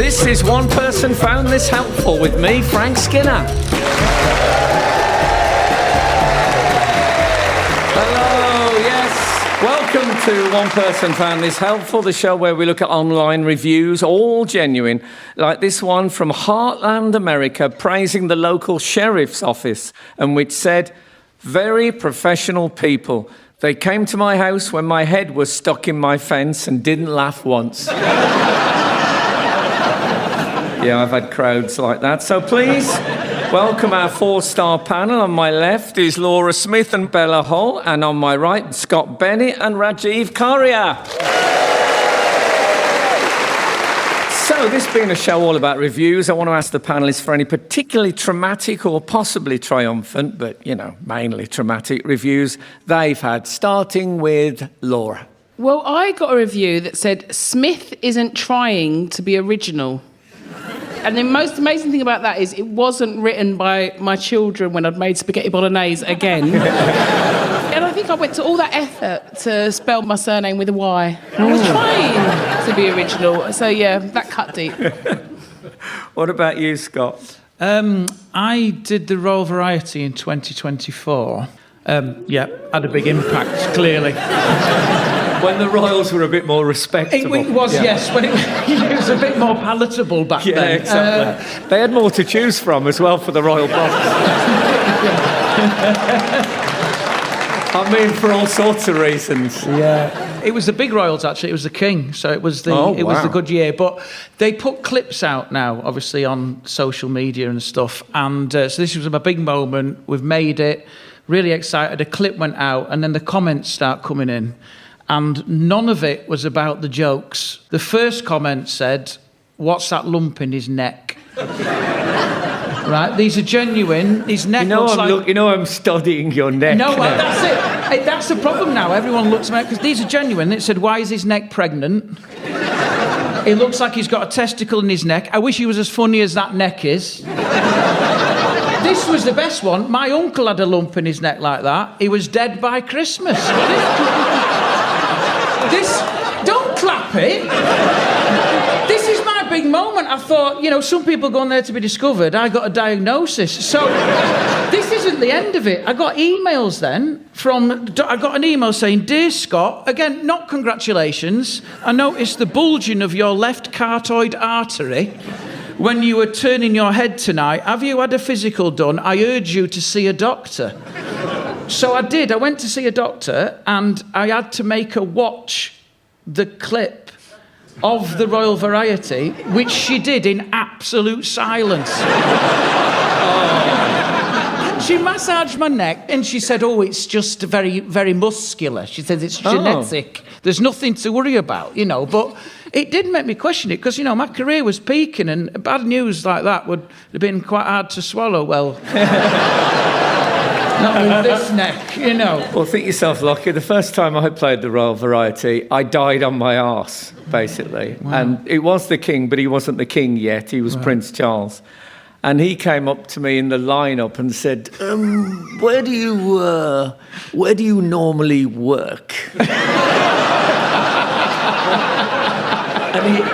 This is One Person Found This Helpful with me, Frank Skinner. Hello, yes. Welcome to One Person Found This Helpful, the show where we look at online reviews, all genuine, like this one from Heartland, America, praising the local sheriff's office, and which said, "Very professional people. They came to my house when my head was stuck in my fence and didn't laugh once." Yeah, I've had crowds like that. So please welcome our four-star panel. On my left is Laura Smyth and Bella Hull, and on my right, Scott Bennett and Rajiv Karia. So, this being a show all about reviews, I want to ask the panellists for any particularly traumatic or possibly triumphant, but, mainly traumatic reviews they've had, starting with Laura. Well, I got a review that said, Smith isn't trying to be original. And the most amazing thing about that is it wasn't written by my children when I'd made spaghetti bolognese again. And I think I went to all that effort to spell my surname with a Y. I was trying to be original. So, yeah, that cut deep. What about you, Scott? I did the Royal Variety in 2024. Had a big impact, clearly. When the Royals were a bit more respectable. It was, yes, when it was a bit more palatable back then. Yeah, exactly. They had more to choose from as well for the Royal Box. I mean, for all sorts of reasons. Yeah. It was the big Royals, actually. It was the King, so it was the good year. But they put clips out now, obviously, on social media and stuff. And so this was a big moment. We've made it. Really excited. A clip went out, and then the comments start coming in. And none of it was about the jokes. The first comment said, "What's that lump in his neck?" Right? These are genuine. His neck looks like... I'm studying your neck. No, well, that's it. That's the problem now. Everyone looks at me, because these are genuine. It said, "Why is his neck pregnant?" It looks like he's got a testicle in his neck. I wish he was as funny as that neck is. This was the best one. My uncle had a lump in his neck like that. He was dead by Christmas. Don't clap it. This is my big moment. I thought, some people go on there to be discovered. I got a diagnosis. So this isn't the end of it. I got emails then I got an email saying, "Dear Scott," again, not congratulations. "I noticed the bulging of your left carotid artery when you were turning your head tonight. Have you had a physical done? I urge you to see a doctor." So I did. I went to see a doctor, and I had to make her watch the clip of the Royal Variety, which she did in absolute silence. She massaged my neck, and she said, "Oh, it's just very, very muscular." She said, "It's genetic. There's nothing to worry about, But it did make me question it, because, my career was peaking, and bad news like that would have been quite hard to swallow. Well... Not with this neck, Well, think yourself lucky. The first time I played the Royal Variety, I died on my arse, basically. Wow. And it was the King, but he wasn't the King yet. He was Prince Charles. And he came up to me in the lineup and said, where do you normally work?"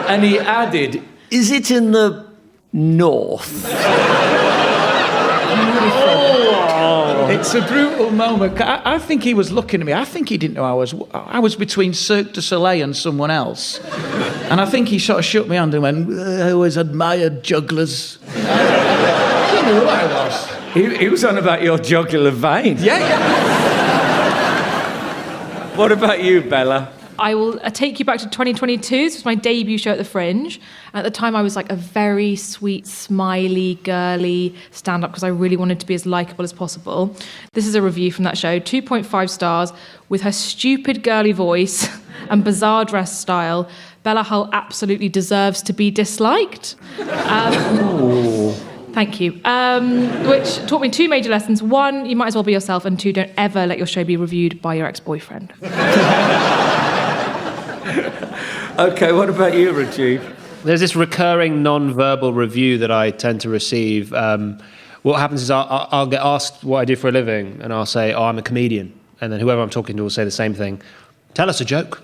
and he added, "Is it in the north?" It's a brutal moment. I think he was looking at me. I think he didn't know I was between Cirque du Soleil and someone else. And I think he sort of shook my hand and went, "I always admired jugglers." He knew who I was. He was on about your jugular vein. Yeah. What about you, Bella? I will take you back to 2022. This was my debut show at the Fringe. At the time, I was like a very sweet, smiley, girly stand-up because I really wanted to be as likeable as possible. This is a review from that show, 2.5 stars. With her stupid, girly voice and bizarre dress style, Bella Hull absolutely deserves to be disliked. Thank you. Which taught me two major lessons. One, you might as well be yourself, and two, don't ever let your show be reviewed by your ex-boyfriend. OK, what about you, Rajiv? There's this recurring non-verbal review that I tend to receive. What happens is I'll get asked what I do for a living, and I'll say, "Oh, I'm a comedian." And then whoever I'm talking to will say the same thing. "Tell us a joke."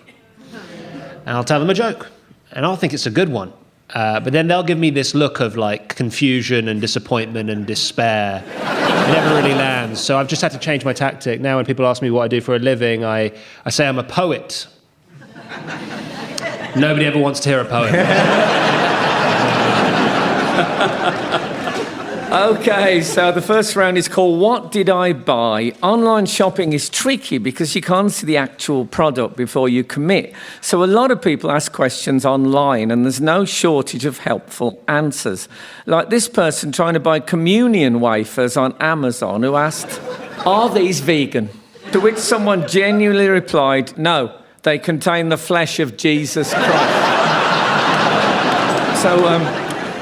And I'll tell them a joke. And I'll think it's a good one. But then they'll give me this look of like confusion and disappointment and despair. It never really lands. So I've just had to change my tactic. Now when people ask me what I do for a living, I say I'm a poet. Nobody ever wants to hear a poem. Okay, so the first round is called What Did I Buy? Online shopping is tricky because you can't see the actual product before you commit. So a lot of people ask questions online and there's no shortage of helpful answers. Like this person trying to buy communion wafers on Amazon who asked, "Are these vegan?" To which someone genuinely replied, "No, they contain the flesh of Jesus Christ." So,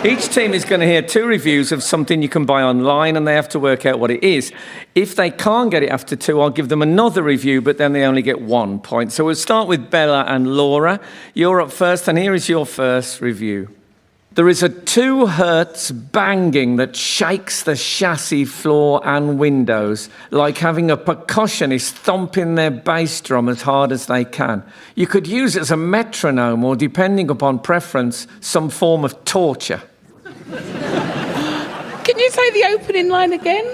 each team is going to hear 2 reviews of something you can buy online and they have to work out what it is. If they can't get it after 2, I'll give them another review, but then they only get 1 point. So we'll start with Bella and Laura. You're up first, and here is your first review. There is a 2 hertz banging that shakes the chassis floor and windows, like having a percussionist thumping their bass drum as hard as they can. You could use it as a metronome or, depending upon preference, some form of torture. Can you say the opening line again?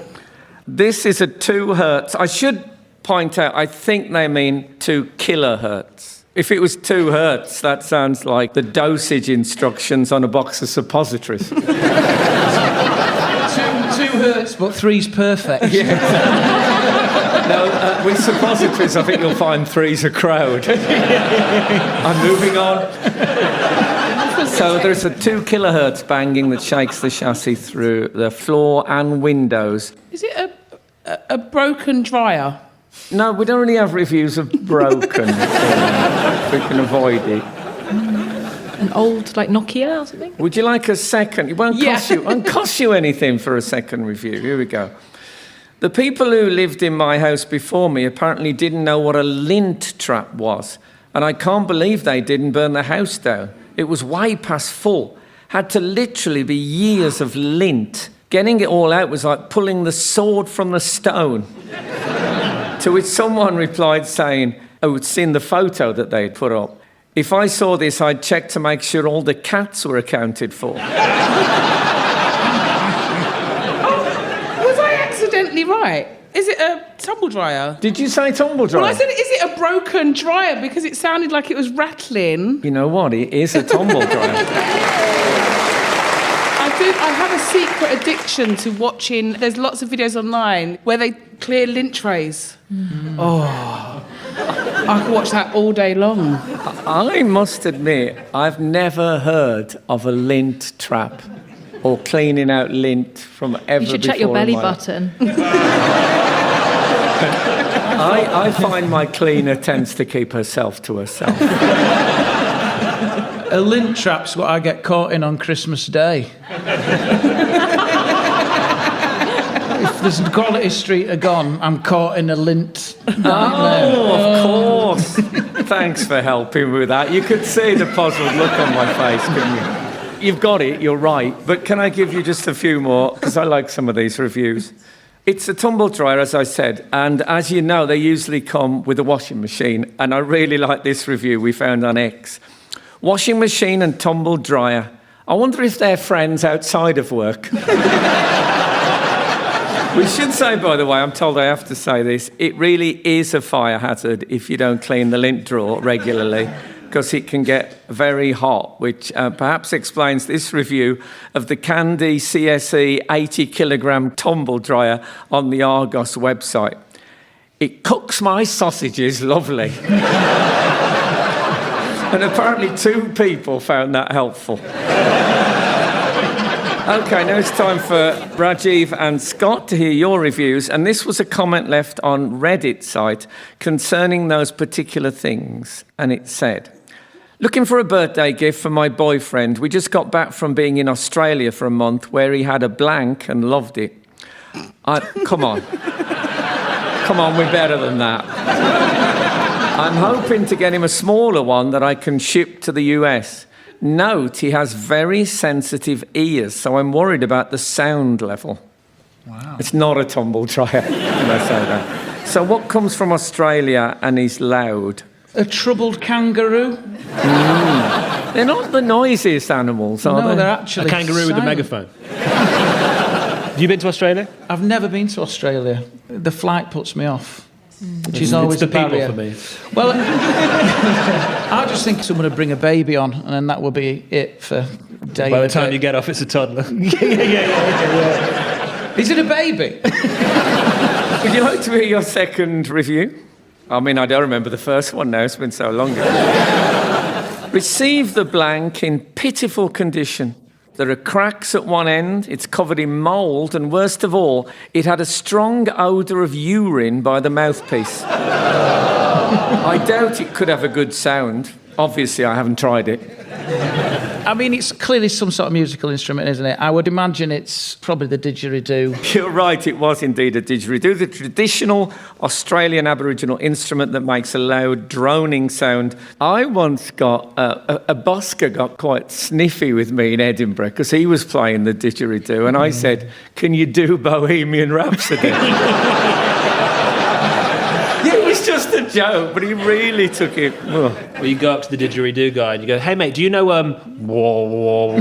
This is a 2 hertz. I should point out, I think they mean 2 kilohertz. If it was 2 hertz, that sounds like the dosage instructions on a box of suppositories. 2 hertz, but 3's perfect. Yeah. No, with suppositories, I think you'll find 3's a crowd. I'm moving on. So there's a 2 kilohertz banging that shakes the chassis through the floor and windows. Is it a broken dryer? No, we don't really have reviews of broken things. We can avoid it. An old, like, Nokia or something? Would you like a second? It won't cost you anything for a second review. Here we go. The people who lived in my house before me apparently didn't know what a lint trap was. And I can't believe they didn't burn the house down. It was way past full. Had to literally be years of lint. Getting it all out was like pulling the sword from the stone. To which someone replied saying, "Oh, it's in the photo that they had put up. If I saw this, I'd check to make sure all the cats were accounted for." Was I accidentally right? Is it a tumble dryer? Did you say tumble dryer? Well, I said, is it a broken dryer? Because it sounded like it was rattling. You know what? It is a tumble dryer. I have a secret addiction to watching. There's lots of videos online where they clear lint trays. Oh, I could watch that all day long. I must admit, I've never heard of a lint trap or cleaning out lint from ever before. You should check your belly button. I find my cleaner tends to keep herself to herself. A lint trap's what I get caught in on Christmas Day. If there's Quality Street are gone, I'm caught in a lint nightmare. Oh, of course. Thanks for helping with that. You could see the puzzled look on my face, couldn't you? You've got it, you're right. But can I give you just a few more? Because I like some of these reviews. It's a tumble dryer, as I said, and as you know, they usually come with a washing machine. And I really like this review we found on X. Washing machine and tumble dryer. I wonder if they're friends outside of work. We should say, by the way, I'm told I have to say this, it really is a fire hazard if you don't clean the lint drawer regularly, because it can get very hot, which perhaps explains this review of the Candy CSE 80-kilogram tumble dryer on the Argos website. It cooks my sausages lovely. And apparently 2 people found that helpful. OK, now it's time for Rajiv and Scott to hear your reviews. And this was a comment left on Reddit site concerning those particular things. And it said, "Looking for a birthday gift for my boyfriend. We just got back from being in Australia for a month where he had a blank and loved it." Come on. Come on, we're better than that. I'm hoping to get him a smaller one that I can ship to the US. Note, he has very sensitive ears, so I'm worried about the sound level. Wow. It's not a tumble dryer, can I say that? So what comes from Australia and is loud? A troubled kangaroo? They're not the noisiest animals, are No, they? they're actually A kangaroo with a silent. megaphone. Have you been to Australia? I've never been to Australia. The flight puts me off. Which is always It's the a barrier. people for me. Well, I just think someone would bring a baby on, and then that will be it for days. By the time you get off, it's a toddler. yeah. Is it a baby? Would you like to hear your second review? I mean, I don't remember the first one now. It's been so long ago. Receive the blank in pitiful condition. There are cracks at one end, it's covered in mould, and worst of all, it had a strong odour of urine by the mouthpiece. I doubt it could have a good sound. Obviously, I haven't tried it. I mean, it's clearly some sort of musical instrument, isn't it? I would imagine it's probably the didgeridoo. You're right, it was indeed a didgeridoo, the traditional Australian Aboriginal instrument that makes a loud droning sound. I once got, a busker got quite sniffy with me in Edinburgh because he was playing the didgeridoo, and I said, "Can you do Bohemian Rhapsody?" It was just a joke, but he really took it. Oh. Well, you go up to the didgeridoo guy and you go, "Hey mate, do you know whoa, whoa, whoa."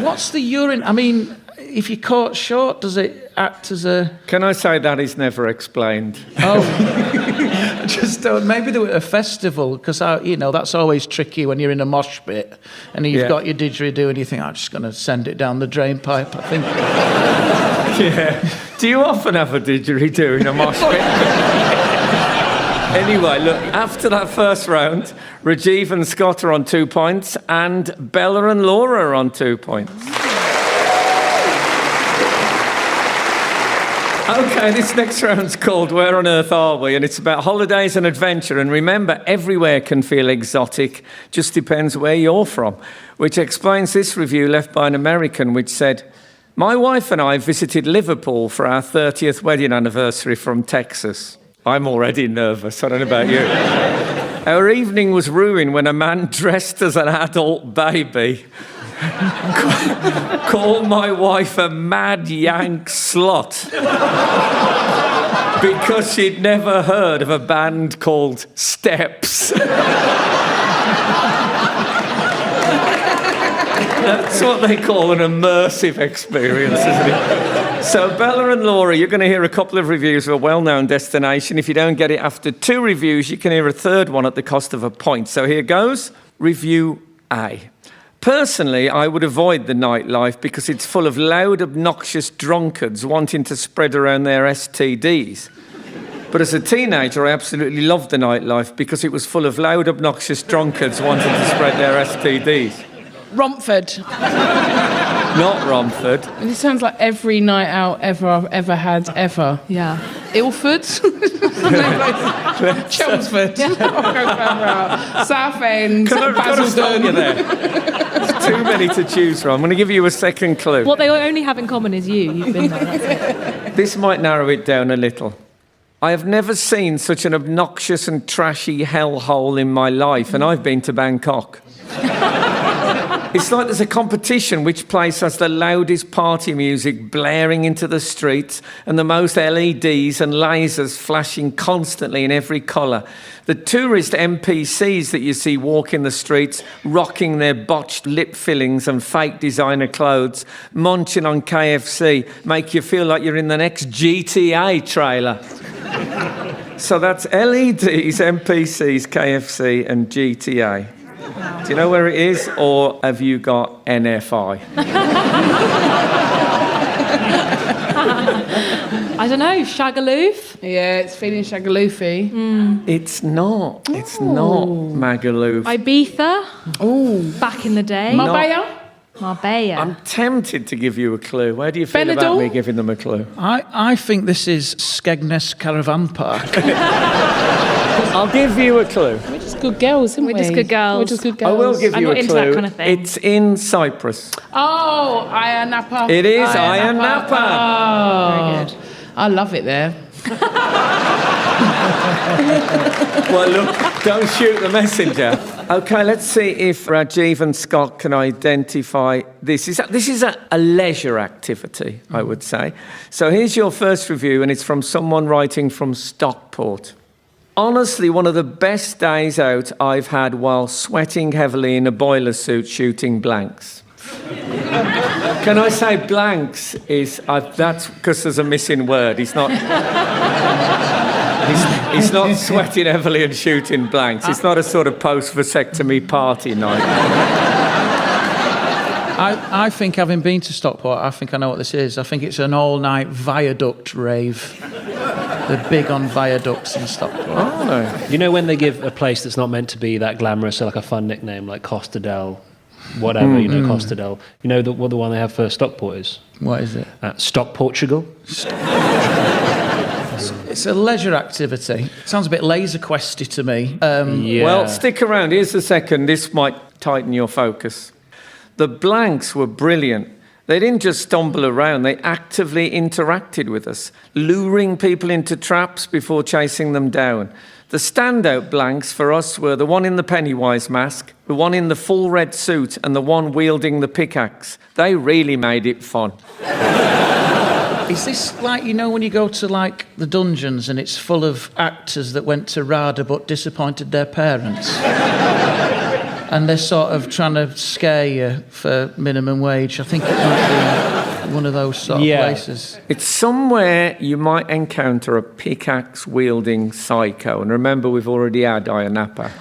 What's the urine? I mean, if you're caught short, does it act as a... Can I say that is never explained? Oh, just maybe they were at a festival, because, that's always tricky when you're in a mosh pit and you've got your didgeridoo and you think, I'm just going to send it down the drain pipe, I think. Yeah. Do you often have a didgeridoo in a mosh pit? Anyway, look, after that first round, Rajiv and Scott are on 2 points and Bella and Laura are on 2 points. OK, this next round's called Where on Earth Are We? And it's about holidays and adventure. And remember, everywhere can feel exotic, just depends where you're from. Which explains this review left by an American which said, "My wife and I visited Liverpool for our 30th wedding anniversary from Texas." I'm already nervous, I don't know about you. "Our evening was ruined when a man dressed as an adult baby called my wife a mad yank slut because she'd never heard of a band called Steps." That's what they call an immersive experience, isn't it? So, Bella and Laura, you're going to hear a couple of reviews of a well-known destination. If you don't get it after 2 reviews, you can hear a third one at the cost of a point. So here goes. Review A. "Personally, I would avoid the nightlife because it's full of loud, obnoxious drunkards wanting to spread around their STDs. But as a teenager, I absolutely loved the nightlife because it was full of loud, obnoxious drunkards wanting to spread their STDs." Romford. Not Romford. This sounds like every night out ever I've ever had, ever. Yeah. Ilford. Chelmsford. I'll go further out. Southend. Gotta stop you there. There's too many to choose from. I'm going to give you a second clue. What they only have in common is you've been there. That's it. This might narrow it down a little. "I have never seen such an obnoxious and trashy hellhole in my life, and I've been to Bangkok. It's like there's a competition which place has the loudest party music blaring into the streets and the most LEDs and lasers flashing constantly in every colour. The tourist NPCs that you see walking the streets, rocking their botched lip fillings and fake designer clothes, munching on KFC, make you feel like you're in the next GTA trailer." So that's LEDs, NPCs, KFC and GTA. Do you know where it is, or have you got NFI? I don't know, Shagaloof? Yeah, it's feeling shagaloofy. It's not. It's not Magaluf. Ibiza? Oh. Back in the day. Marbella? Marbella. I'm tempted to give you a clue. Where do you feel about Benidorm? me giving them a clue? I think this is Skegness Caravan Park. I'll give you a clue. We're just good girls, isn't we? We're just good girls. We're just good I girls. will give I'm you not a into clue. that kind of thing. It's in Cyprus. Oh, Ayia Napa. It is Ayia Napa. Oh. Very good. I love it there. Well, look, don't shoot the messenger. OK, let's see if Rajiv and Scott can identify this. This is a leisure activity, I would say. So here's your first review, and it's from someone writing from Stockport. honestly one of the best days out I've had while sweating heavily in a boiler suit shooting blanks. Can I say blanks is... that's because there's a missing word. He's not... he's not sweating heavily and shooting blanks. It's not a sort of post-vasectomy party night. I think, having been to Stockport, I think I know what this is. I think it's an all-night viaduct rave. They're big on viaducts in Stockport. Oh, no. You know when they give a place that's not meant to be that glamorous, so like a fun nickname like Costa del... whatever, Costa del... You know what the one they have for Stockport is? What is it? Stock Portugal. It's a leisure activity. Sounds a bit Laser Questy to me. Yeah. Well, stick around. Here's the second. This might tighten your focus. The blanks were brilliant. They didn't just stumble around. They actively interacted with us, luring people into traps before chasing them down. The standout blanks for us were the one in the Pennywise mask, the one in the full red suit, and the one wielding the pickaxe. They really made it fun. Is this like, you know, when you go to like the dungeons and it's full of actors that went to RADA but disappointed their parents? And they're sort of trying to scare you for minimum wage. I think it might be one of those sort of places. It's somewhere you might encounter a pickaxe-wielding psycho. And remember, we've already had Iron Napa.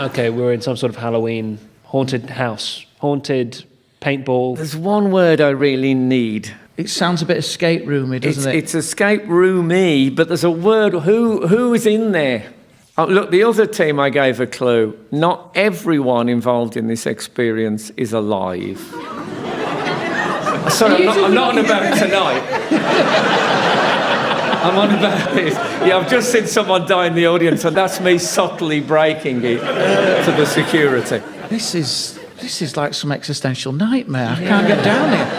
Okay, we're in some sort of Halloween haunted house. Haunted paintball. There's one word I really need. It sounds a bit escape roomy, doesn't it? It's escape roomy, but there's a word. Who is in there? Oh, look, the other team, I gave a clue. Not everyone involved in this experience is alive. Sorry, I'm not on about tonight. I'm on about this. Yeah, I've just seen someone die in the audience, and that's me subtly breaking it to the security. This is like some existential nightmare. I can't get down here.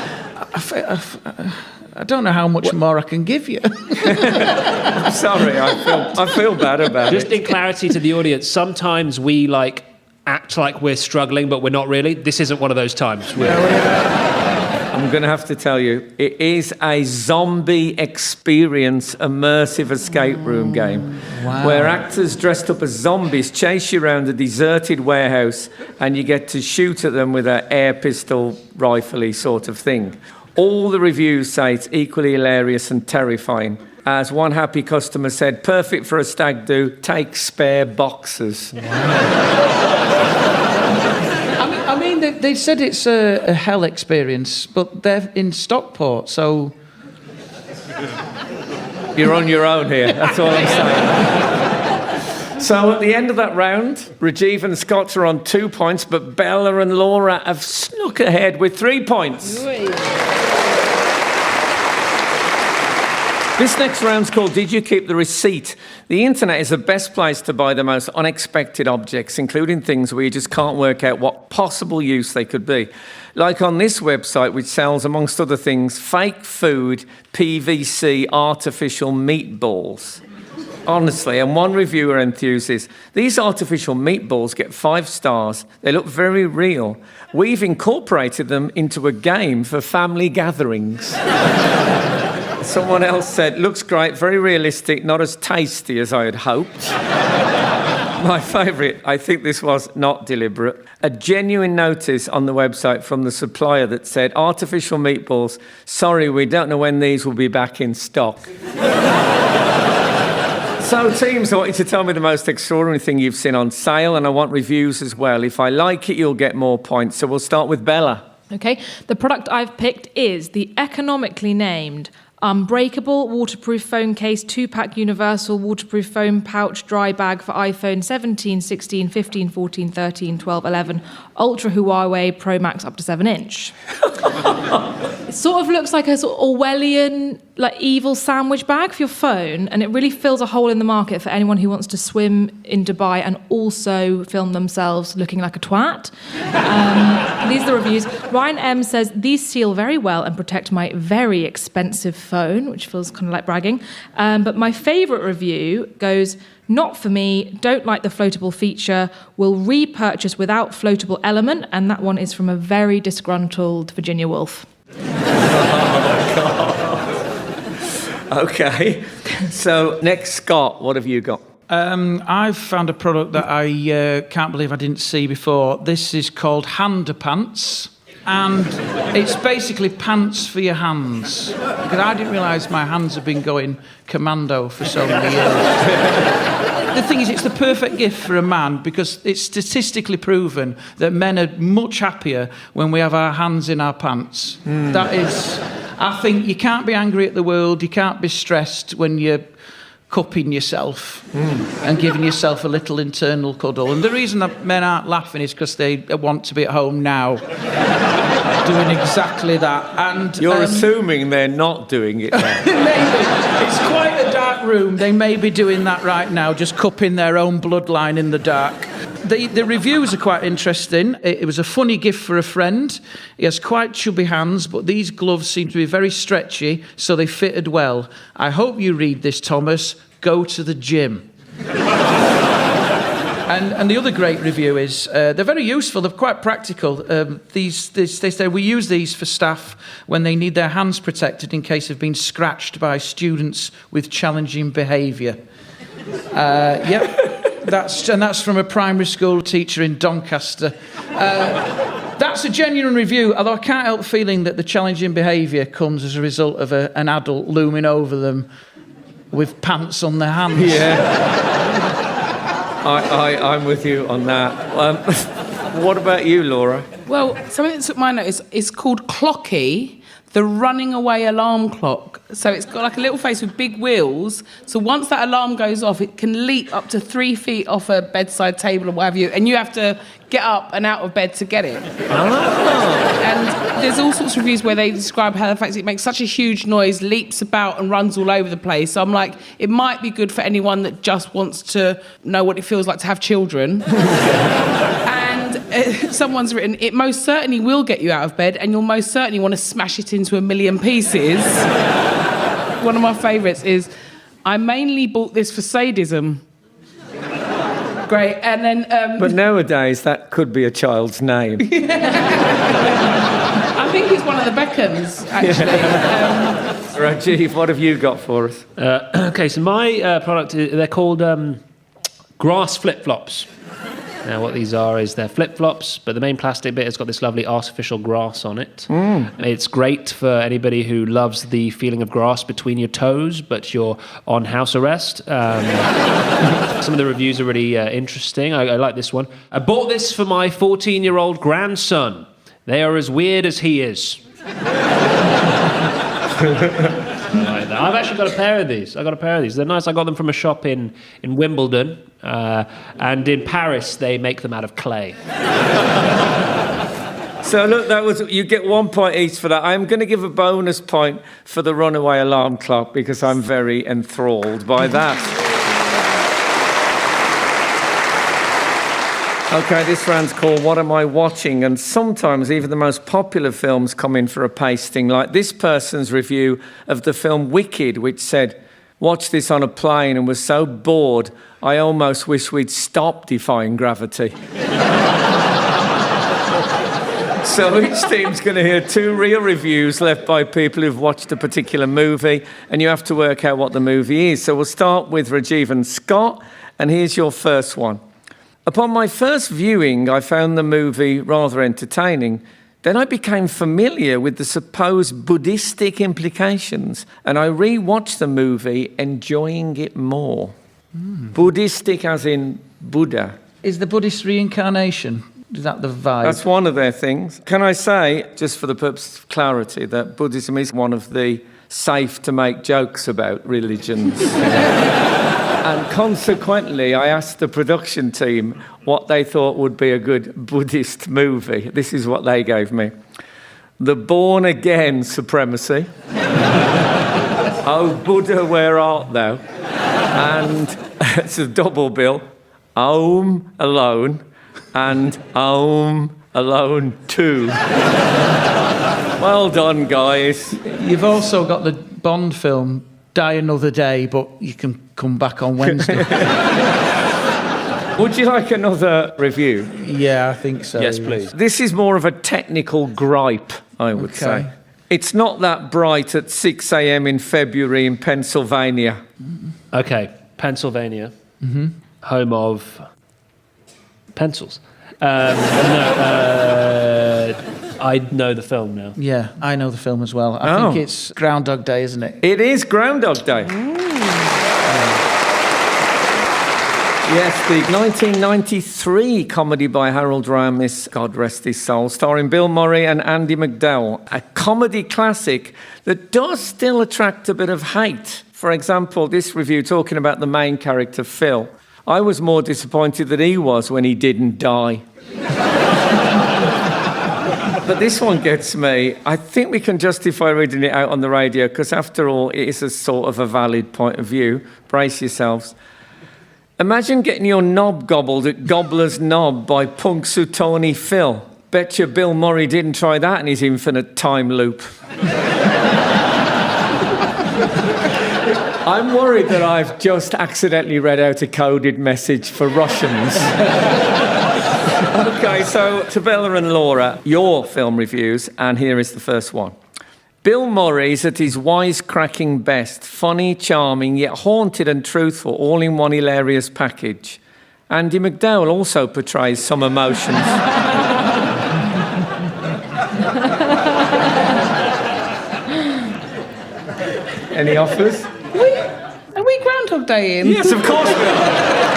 I don't know how much more I can give you. I'm sorry, I feel bad about Just it. in clarity to the audience, sometimes we act like we're struggling, but we're not really. This isn't one of those times. I'm going to have to tell you, it is a zombie experience immersive escape room game where actors dressed up as zombies chase you around a deserted warehouse and you get to shoot at them with an air pistol rifle-y sort of thing. All the reviews say it's equally hilarious and terrifying. As one happy customer said, perfect for a stag do, take spare boxes. I mean, they said it's a hell experience, but they're in Stockport, so... You're on your own here, that's all I'm saying. So at the end of that round, Rajiv and Scott are on 2 points, but Bella and Laura have snuck ahead with 3 points. This next round's called Did You Keep the Receipt? The internet is the best place to buy the most unexpected objects, including things where you just can't work out what possible use they could be. Like on this website, which sells, amongst other things, fake food, PVC, artificial meatballs. Honestly, and one reviewer enthuses, these artificial meatballs get 5 stars. They look very real. We've incorporated them into a game for family gatherings. Someone else said, looks great, very realistic, not as tasty as I had hoped. My favourite, I think this was not deliberate, a genuine notice on the website from the supplier that said, artificial meatballs, sorry, we don't know when these will be back in stock. So, teams, I want you to tell me the most extraordinary thing you've seen on sale, and I want reviews as well. If I like it, you'll get more points. So we'll start with Bella. Okay, the product I've picked is the economically named Unbreakable Waterproof Phone Case 2-pack Universal Waterproof Phone Pouch Dry Bag for iPhone 17, 16, 15, 14, 13, 12, 11, Ultra Huawei Pro Max up to 7-inch. It sort of looks like a sort of Orwellian, evil sandwich bag for your phone, and it really fills a hole in the market for anyone who wants to swim in Dubai and also film themselves looking like a twat. These are the reviews. Ryan M says, these seal very well and protect my very expensive phone, which feels kind of like bragging. But my favourite review goes, not for me, don't like the floatable feature, will repurchase without floatable element, and that one is from a very disgruntled Virginia Woolf. Okay. So next, Scott, what have you got? I've found a product that I can't believe I didn't see before. This is called Handapants. And it's basically pants for your hands. Because I didn't realise my hands have been going commando for so many years. The thing is, it's the perfect gift for a man because it's statistically proven that men are much happier when we have our hands in our pants. That is, I think you can't be angry at the world, you can't be stressed when you're cupping yourself and giving yourself a little internal cuddle. And the reason that men aren't laughing is because they want to be at home now doing exactly that. And You're assuming they're not doing it now. maybe. It's quite a dark room. They may be doing that right now, just cupping their own bloodline in the dark. The reviews are quite interesting. It was a funny gift for a friend. He has quite chubby hands, but these gloves seem to be very stretchy, so they fitted well. I hope you read this, Thomas. Go to the gym. And the other great review is they're very useful. They're quite practical. They say we use these for staff when they need their hands protected in case they've been scratched by students with challenging behaviour. Yep. That's from a primary school teacher in Doncaster. That's a genuine review, although I can't help feeling that the challenging behaviour comes as a result of an adult looming over them with pants on their hands. Yeah. I'm with you on that. What about you, Laura? Well, something that took my notice is called Clocky, the running away alarm clock. So it's got like a little face with big wheels. So once that alarm goes off, it can leap up to 3 feet off a bedside table or what have you, and you have to get up and out of bed to get it. Oh. And there's all sorts of reviews where they describe how the fact it makes such a huge noise, leaps about and runs all over the place. So I'm like, it might be good for anyone that just wants to know what it feels like to have children. Someone's written, it most certainly will get you out of bed and you'll most certainly want to smash it into a million pieces. One of my favourites is, I mainly bought this for sadism. Great, and then... But nowadays, that could be a child's name. I think it's one of the Beckhams, actually. Rajiv, what have you got for us? Okay, so my product, they're called grass flip-flops. Now, what these are is they're flip-flops, but the main plastic bit has got this lovely artificial grass on it. It's great for anybody who loves the feeling of grass between your toes, but you're on house arrest. Some of the reviews are really interesting. I like this one. I bought this for my 14-year-old grandson. They are as weird as he is. I've actually got a pair of these. They're nice. I got them from a shop in Wimbledon, and in Paris they make them out of clay. So look, you get 1 point each for that. I'm going to give a bonus point for the runaway alarm clock because I'm very enthralled by that. Okay, this round's called What Am I Watching? And sometimes even the most popular films come in for a pasting, like this person's review of the film Wicked, which said, watched this on a plane and was so bored, I almost wish we'd stop defying gravity. So each team's going to hear 2 real reviews left by people who've watched a particular movie, and you have to work out what the movie is. So we'll start with Rajiv and Scott, and here's your first one. Upon my first viewing, I found the movie rather entertaining. Then I became familiar with the supposed Buddhistic implications, and I re-watched the movie, enjoying it more. Buddhistic as in Buddha. Is the Buddhist reincarnation? Is that the vibe? That's one of their things. Can I say, just for the purpose of clarity, that Buddhism is one of the safe to make jokes about religions. And consequently, I asked the production team what they thought would be a good Buddhist movie. This is what they gave me. The Born Again Supremacy. Oh, Buddha, where art thou? And it's a double bill. Home Alone and Home Alone 2. Well done, guys. You've also got the Bond film, Die Another Day, but you can come back on Wednesday. Would you like another review? Yeah, I think so. Yes, please. This is more of a technical gripe, I would say. It's not that bright at 6 a.m. in February in Pennsylvania. Okay, Pennsylvania, home of pencils. I know the film now. Yeah, I know the film as well. I think it's Groundhog Day, isn't it? It is Groundhog Day. Yes, the 1993 comedy by Harold Ramis, God rest his soul, starring Bill Murray and Andy McDowell. A comedy classic that does still attract a bit of hate. For example, this review talking about the main character, Phil. I was more disappointed than he was when he didn't die. But this one gets me. I think we can justify reading it out on the radio because, after all, it is a sort of a valid point of view. Brace yourselves. Imagine getting your knob gobbled at Gobbler's Knob by Punxsutawney Phil. Bet you Bill Murray didn't try that in his infinite time loop. I'm worried that I've just accidentally read out a coded message for Russians. OK, so to Bella and Laura, your film reviews, and here is the first one. Bill Murray's at his wisecracking best, funny, charming, yet haunted and truthful, all in one hilarious package. Andy McDowell also portrays some emotions. Any offers? Are we Groundhog Day in? Yes, of course we are.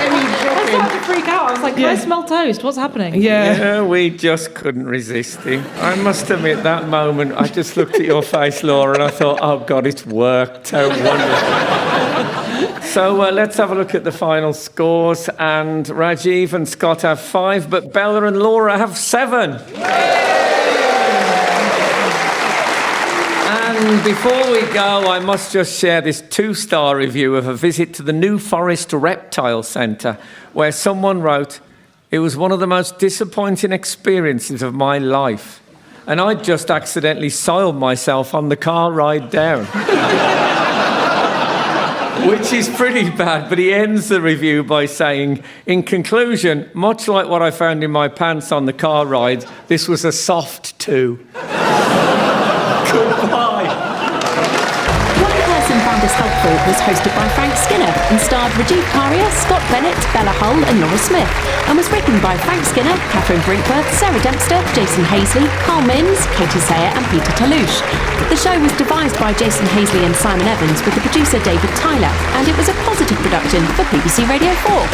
I started to freak out. I was like, can I smell toast? What's happening? Yeah, we just couldn't resist him. I must admit, that moment, I just looked at your face, Laura, and I thought, oh, God, it's worked. How wonderful. So let's have a look at the final scores. And Rajiv and Scott have 5, but Bella and Laura have 7. And before we go, I must just share this 2-star review of a visit to the New Forest Reptile Centre, where someone wrote, "It was one of the most disappointing experiences of my life. And I just accidentally soiled myself on the car ride down." Which is pretty bad, but he ends the review by saying, "In conclusion, much like what I found in my pants on the car ride, this was a soft 2. Goodbye. One Person Found This Helpful was hosted by Frank Skinner and starred Rajiv Karia, Scott Bennett, Bella Hull and Laura Smyth, and was written by Frank Skinner, Catherine Brinkworth, Sarah Dempster, Jason Hazley, Carl Minns, Katie Sayer and Peter Toulouche. The show was devised by Jason Hazley and Simon Evans with the producer David Tyler, and it was a positive production for BBC Radio 4.